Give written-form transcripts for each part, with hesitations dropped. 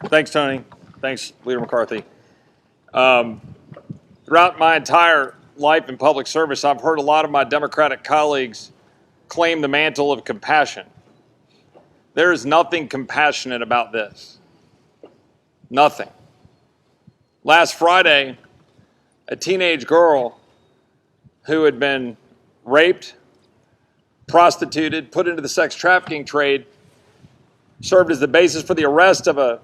Thanks, Tony. Thanks, Leader McCarthy. Throughout my entire life in public service, I've heard a lot of my Democratic colleagues claim the mantle of compassion. There is nothing compassionate about this. Nothing. Last Friday, a teenage girl who had been raped, prostituted, put into the sex trafficking trade, served as the basis for the arrest of a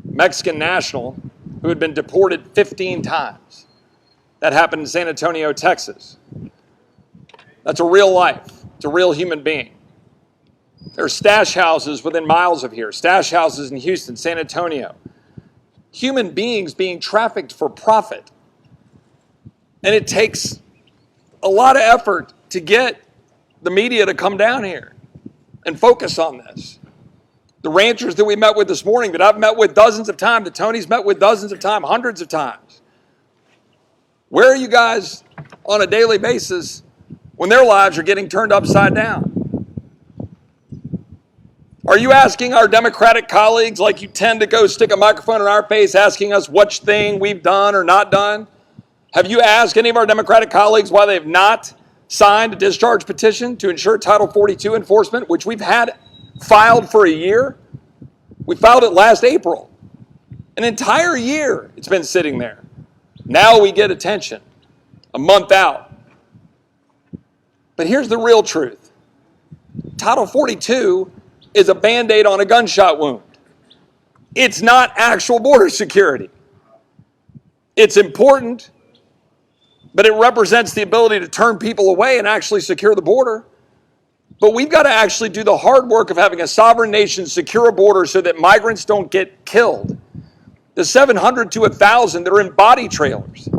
Mexican national who had been deported 15 times. That happened in San Antonio, Texas. That's a real life. It's a real human being. There are stash houses within miles of here, stash houses in Houston, San Antonio. Human beings being trafficked for profit. And it takes a lot of effort to get the media to come down here and focus on this. The ranchers that we met with this morning, that I've met with dozens of times, that Tony's met with dozens of times, hundreds of times. Where are you guys on a daily basis when their lives are getting turned upside down? Are you asking our Democratic colleagues, like you tend to go stick a microphone in our face, asking us which thing we've done or not done? Have you asked any of our Democratic colleagues why they've not signed a discharge petition to ensure Title 42 enforcement, which we've had filed for a year? We filed it last April. An entire year it's been sitting there. Now we get attention, a month out. But here's the real truth. Title 42 is a Bandaid on a gunshot wound. It's not actual border security. It's important, but it represents the ability to turn people away and actually secure the border. But we've got to actually do the hard work of having a sovereign nation secure a border so that migrants don't get killed. The 700 to 1,000 that are in body trailers.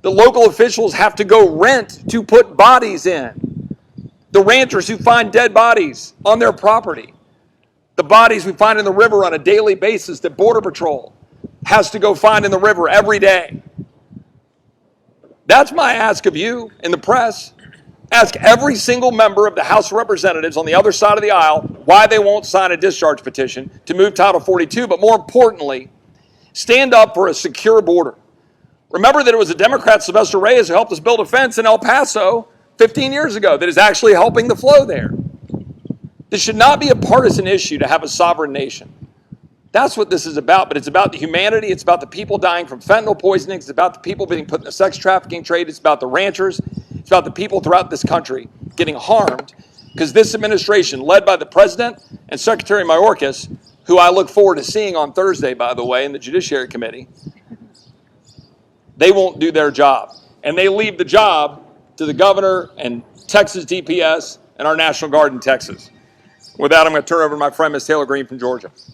The local officials have to go rent to put bodies in. The ranchers who find dead bodies on their property. The bodies we find in the river on a daily basis that Border Patrol has to go find in the river every day. That's my ask of you in the press. Ask every single member of the House of Representatives on the other side of the aisle why they won't sign a discharge petition to move Title 42, but more importantly, stand up for a secure border. Remember that it was a Democrat, Sylvester Reyes, who helped us build a fence in El Paso 15 years ago that is actually helping the flow there. This should not be a partisan issue to have a sovereign nation. That's what this is about, but it's about the humanity. It's about the people dying from fentanyl poisoning. It's about the people being put in the sex trafficking trade. It's about the ranchers. It's about the people throughout this country getting harmed because this administration, led by the President and Secretary Mayorkas, who I look forward to seeing on Thursday, by the way, in the Judiciary Committee, they won't do their job. And they leave the job to the governor and Texas DPS and our National Guard in Texas. With that, I'm going to turn it over to my friend, Ms. Taylor Greene from Georgia.